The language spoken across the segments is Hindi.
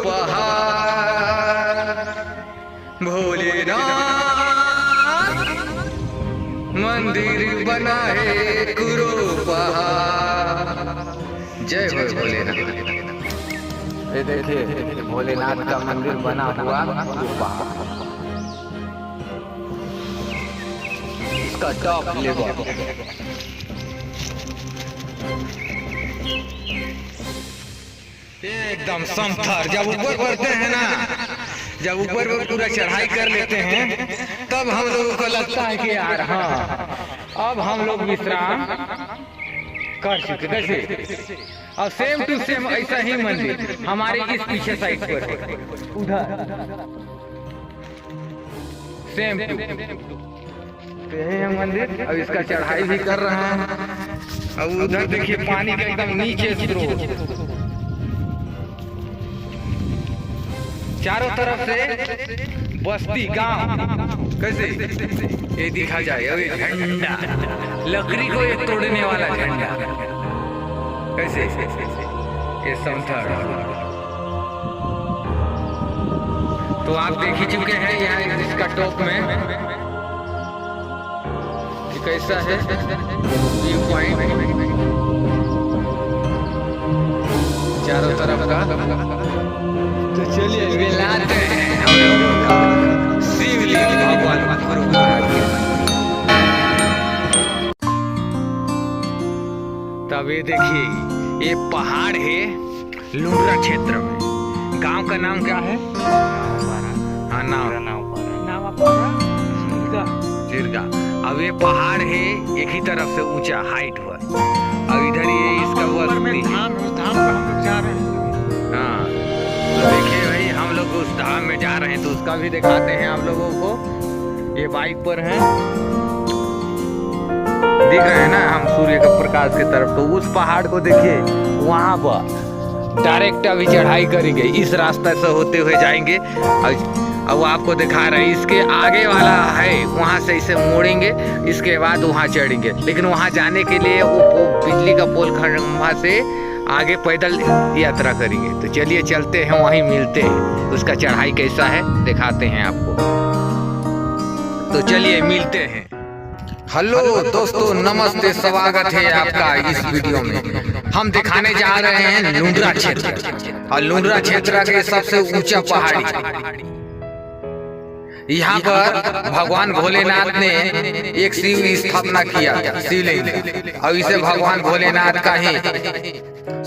पहाड़ भोलेनाथ मंदिर बनाए गुरु पहाड़। जय हो भोलेनाथ। ये देखिए भोलेनाथ का मंदिर बना हुआ पहाड़, इसका टॉप लेवल। एकदम समथर जब ऊपर बढ़ते हैं ना, जब ऊपर पूरा चढ़ाई कर लेते हैं तब हम लोगों को लगता है कि यार हाँ अब हम लोग विश्राम कर चुके। कैसे और सेम टू सेम ऐसा ही मंदिर हमारे इस पीछे साइड पर है, उधर सेम टू यही है मंदिर। अब इसका चढ़ाई भी कर रहे हैं। अब उधर देखिए पानी का एकदम नीचे स्रोत, चारों तरफ से बस्ती गांव। कैसे ये दिखा जाए। अभी झंडा लकड़ी को एक तोड़ने वाला झंडा। कैसे ये समथर। तो आप देख ही चुके हैं यहाँ इसका टॉप में कि कैसा है व्यू पॉइंट चारों तरफ का। तो चलिए मिलाते हैं हम लोगों का शिवलिंग भगवान भोलेनाथ। तब ये देखिए ये पहाड़ है लुंड्रा क्षेत्र में। गांव का नाम क्या है? हाँ जिरगा। अब ये पहाड़ है एक ही तरफ से ऊंचा हाइट हुआ। अब इधर ये इसका बस्ती। हाँ तो देखिए भाई हम लोग उस धाम में जा रहे हैं तो उसका भी दिखाते हैं आप लोगों को। ये बाइक पर हैं, दिख रहे हैं ना हम सूर्य के प्रकाश की तरफ। तो उस पहाड़ को देखिए वहां पर डायरेक्ट अभी चढ़ाई करेंगे, इस रास्ते से होते हुए जाएंगे। अब वो आपको दिखा रहे हैं इसके आगे वाला है, वहां से इसे मोड़ेंगे, इसके बाद वहां चढ़ेंगे। लेकिन वहां जाने के लिए वो बिजली का पोल खंभा से आगे पैदल यात्रा करेंगे। तो चलिए चलते हैं, वहीं मिलते हैं। उसका चढ़ाई कैसा है दिखाते हैं आपको। तो चलिए मिलते हैं। हेलो दोस्तों, नमस्ते, स्वागत है आपका इस वीडियो में। हम दिखाने जा रहे हैं लुंड्रा क्षेत्र, और लुंड्रा क्षेत्र के सबसे ऊंचा पहाड़ी। यहाँ पर भगवान भोलेनाथ ने एक शिव स्थापना किया, शिवलिंग, और इसे भगवान भोलेनाथ का ही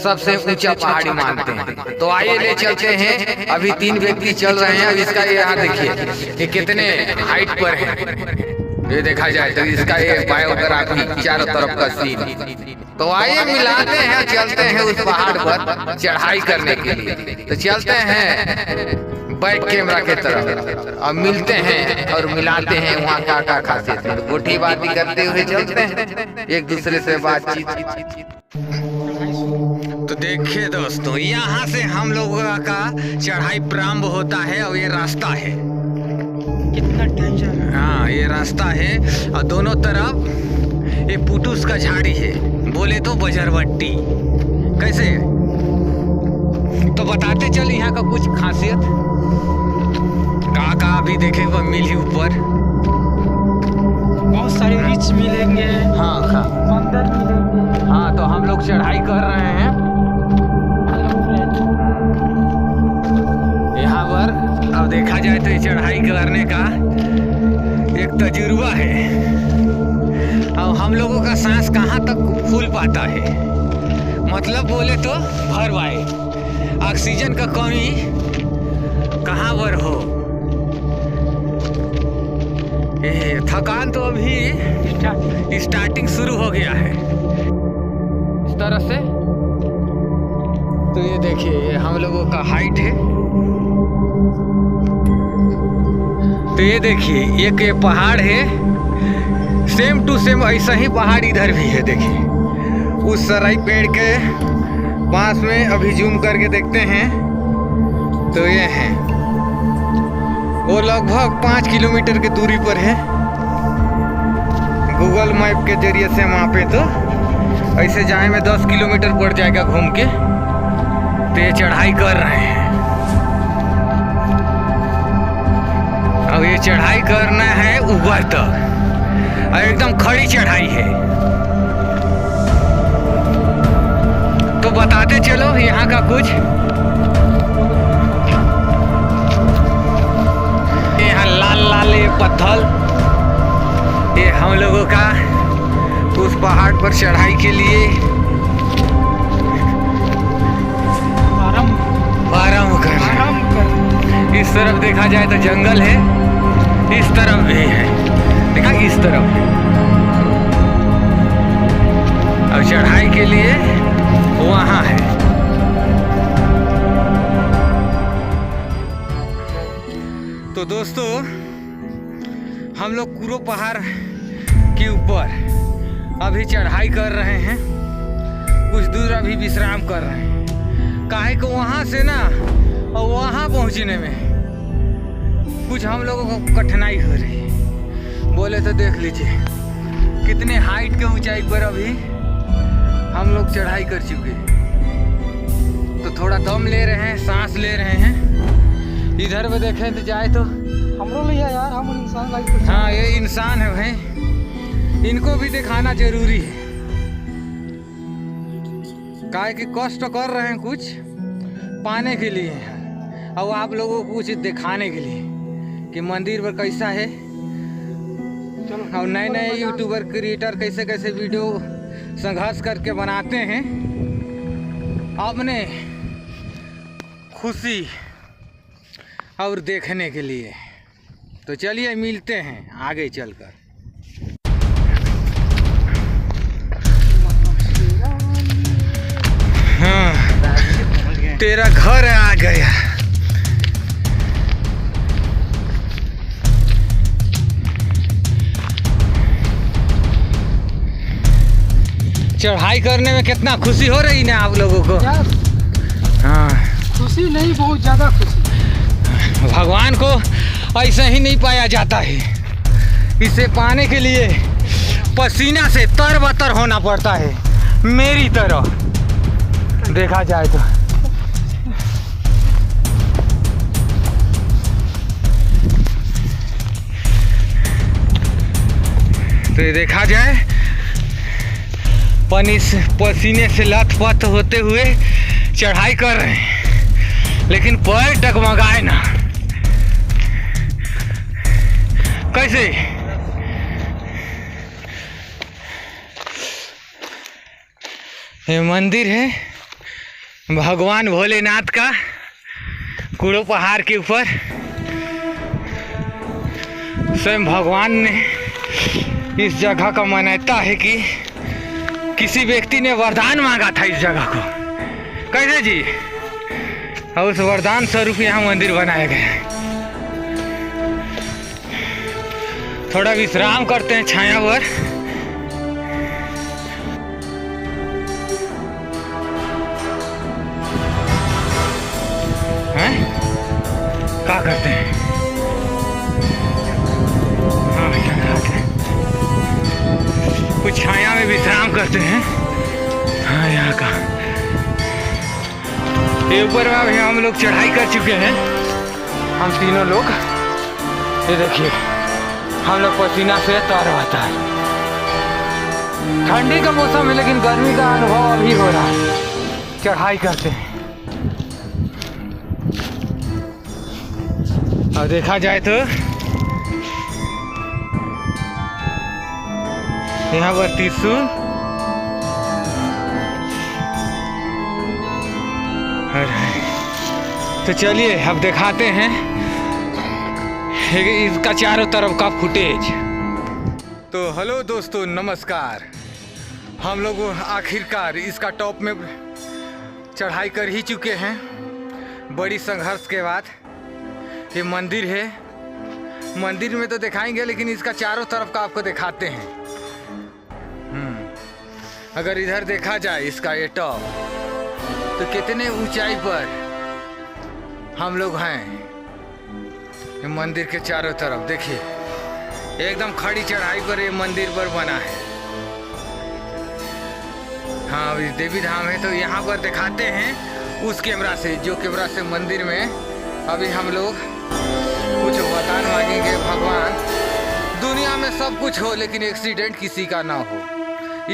सबसे ऊंचा पहाड़ी मानते हैं। तो आइए ले चलते हैं। अभी 3 व्यक्ति चल रहे हैं। अब इसका यहाँ देखिए ये कितने हाइट पर है, ये देखा जाए तो इसका ये बायोग्राफी चारों तरफ का सीन। तो आइए मिलाते हैं, चलते हैं उस पहाड़ पर चढ़ाई करने के लिए। तो चलते हैं बैक कैमरा के तरफ और मिलते हैं और मिलाते हैं वहाँ क्या खासियत है। गोठी बाती करते हुए चलते हैं, एक दूसरे से बातचीत। तो देखिए दोस्तों, यहाँ से हम लोगों का चढ़ाई प्रारंभ होता है और ये रास्ता है। कितना डेंजर। हाँ ये रास्ता है और दोनों तरफ ये पुटूस का झाड़ी है, बोले तो बजरवट्टी। कैसे तो बताते चल यहाँ का कुछ खासियत। कहाँ भी देखे वो मिली ऊपर बहुत सारे रिच मिलेंगे। हाँ मंदिर मिलेंगे। हाँ तो हम लोग चढ़ाई कर रहे हैं यहाँ पर। अब देखा जाए तो ये चढ़ाई करने का एक तजुर्बा है। अब हम लोगों का सांस कहाँ तक फूल पाता है, मतलब बोले तो भर पाए, ऑक्सीजन का कमी कहाँ पर हो। थकान तो अभी स्टार्टिंग शुरू हो गया है इस तरह से। तो ये देखिए ये हम लोगों का हाइट है। तो ये देखिए एक ये पहाड़ है, सेम टू सेम ऐसा ही पहाड़ इधर भी है। देखिए उस सराई पेड़ के पास में अभी जूम करके देखते हैं तो ये है, वो लगभग 5 किलोमीटर की दूरी पर है। गूगल मैप के जरिए से वहाँ पे तो ऐसे जाए में 10 किलोमीटर पड़ जाएगा घूम के। तो ये चढ़ाई कर रहे हैं। अभी चढ़ाई करना है ऊपर तक और एकदम खड़ी चढ़ाई है। तो बताते चलो यहाँ का कुछ। यहाँ लाल लाल ये पत्थर, ये हम लोगों का उस पहाड़ पर चढ़ाई के लिए आराम कर। इस तरफ देखा जाए तो जंगल है, इस तरफ भी है, देखा इस तरफ है। अब चढ़ाई के लिए वहाँ है। तो दोस्तों हम लोग कुरो पहाड़ के ऊपर अभी चढ़ाई कर रहे हैं, कुछ दूर अभी विश्राम कर रहे हैं। काहे को वहाँ से ना और वहाँ पहुँचने में कुछ हम लोगों को कठिनाई हो रही है। बोले तो देख लीजिए कितने हाइट के ऊंचाई पर अभी हम लोग चढ़ाई कर चुके हैं। तो थोड़ा दम ले रहे हैं, सांस ले रहे हैं। इधर में देखें तो जाए तो हम लोग नहीं है यार, हम इंसान लाइक। हाँ ये इंसान है भाई, इनको भी दिखाना जरूरी है। काहे कि कष्ट कर रहे हैं कुछ पाने के लिए और आप लोगों को कुछ दिखाने के लिए कि मंदिर पर कैसा है। और नए नए यूट्यूबर क्रिएटर कैसे कैसे वीडियो संघर्ष करके बनाते हैं अपने खुशी और देखने के लिए। तो चलिए मिलते हैं आगे चलकर। हाँ तेरा घर आ गया। चढ़ाई करने में कितना खुशी हो रही ना आप लोगों को। हाँ खुशी नहीं, बहुत ज़्यादा खुशी। भगवान को ऐसे ही नहीं पाया जाता है, इसे पाने के लिए पसीना से तरबतर होना पड़ता है, मेरी तरह देखा जाए तो। तो ये देखा जाए पसीने से लथपथ होते हुए चढ़ाई कर रहे हैं, लेकिन पैर डगमगाए ना। कैसे ये मंदिर है भगवान भोलेनाथ का, कुरो पहाड़ के ऊपर। स्वयं भगवान ने इस जगह का मान्यता है कि किसी व्यक्ति ने वरदान मांगा था इस जगह को। कैसे जी? और उस वरदान स्वरूप यहाँ मंदिर बनाया गया है। थोड़ा विश्राम करते हैं छाया पर। हैं? क्या करते हैं? हाँ कुछ छाया में विश्राम करते हैं। हाँ यहाँ का ये ऊपर में अभी हम लोग चढ़ाई कर चुके हैं, हम तीनों लोग। ये देखिए हम लोग पसीना से तर आता है। ठंडी का मौसम है लेकिन गर्मी का अनुभव अभी हो रहा है। चढ़ाई करते हैं और देखा जाए तो यहाँ पर त्रिशूल तो चलिए अब दिखाते हैं इसका चारों तरफ का फुटेज। तो हेलो दोस्तों नमस्कार। हम लोग आखिरकार इसका टॉप में चढ़ाई कर ही चुके हैं बड़ी संघर्ष के बाद। ये मंदिर है, मंदिर में तो दिखाएंगे लेकिन इसका चारों तरफ का आपको दिखाते हैं। अगर इधर देखा जाए इसका ये टॉप तो कितने ऊंचाई पर हम लोग हैं। ये मंदिर के चारों तरफ देखिए एकदम खड़ी चढ़ाई पर ये मंदिर पर बना है। हाँ अभी देवी धाम है तो यहाँ पर दिखाते हैं उस कैमरा से, जो कैमरा से मंदिर में अभी हम लोग कुछ बता वरदान मांगेंगे भगवान दुनिया में सब कुछ हो लेकिन एक्सीडेंट किसी का ना हो।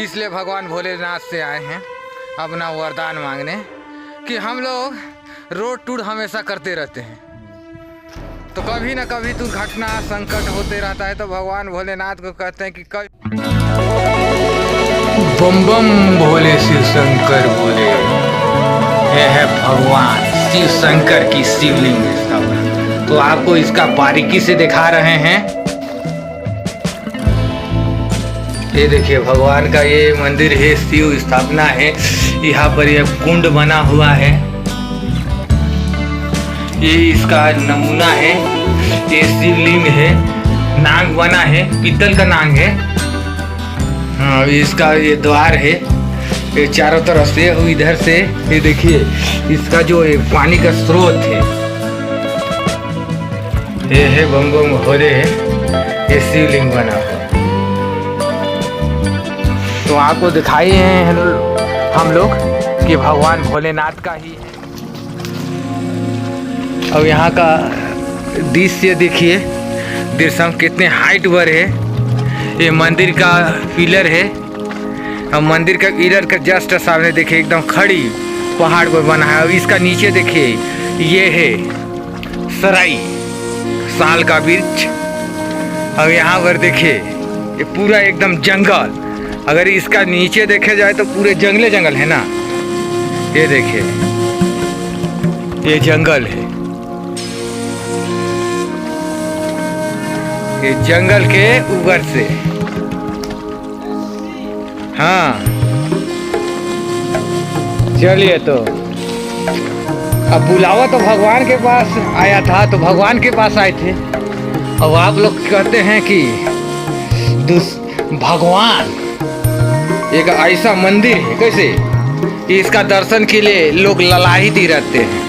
इसलिए भगवान भोलेनाथ से आए हैं अपना वरदान मांगने कि हम लोग रोड टूर हमेशा करते रहते हैं तो कभी ना कभी दुर्घटना संकट होते रहता है, तो भगवान भोलेनाथ को कहते हैं कि बम बम भोले शिव शंकर बोले। ये है भगवान शिव शंकर की शिवलिंग स्थापना। तो आपको इसका बारीकी से दिखा रहे हैं। ये देखिए भगवान का ये मंदिर है, शिव स्थापना है। यहाँ पर ये कुंड बना हुआ है, ये इसका नमूना है। ये शिवलिंग है, नाग बना है, पीतल का नाग है। हाँ, इसका ये द्वार है, ये चारों तरफ से इधर से ये देखिए इसका जो पानी का स्रोत है ये है बम बम भोले है। ये शिवलिंग बना हुआ तो आपको दिखाई है हम लोग कि भगवान भोलेनाथ का ही है। अब यहाँ का दृश्य देखिए, दृश्य कितने हाइट पर है। ये मंदिर का पिलर है और मंदिर का पिलर का जस्ट सामने देखिए एकदम खड़ी पहाड़ पर बना है। अब इसका नीचे देखिए ये है सराई साल का वृक्ष। अब यहाँ पर देखिए ये पूरा एकदम जंगल। अगर इसका नीचे देखे जाए तो पूरे जंगले जंगल है ना। ये देखिए ये जंगल है, ये जंगल के ऊपर से। हाँ चलिए, तो अब बुलावा तो भगवान के पास आया था, तो भगवान के पास आए थे। अब आप लोग कहते हैं कि भगवान एक ऐसा मंदिर है कैसे इसका दर्शन के लिए लोग ललाहित ही रहते हैं।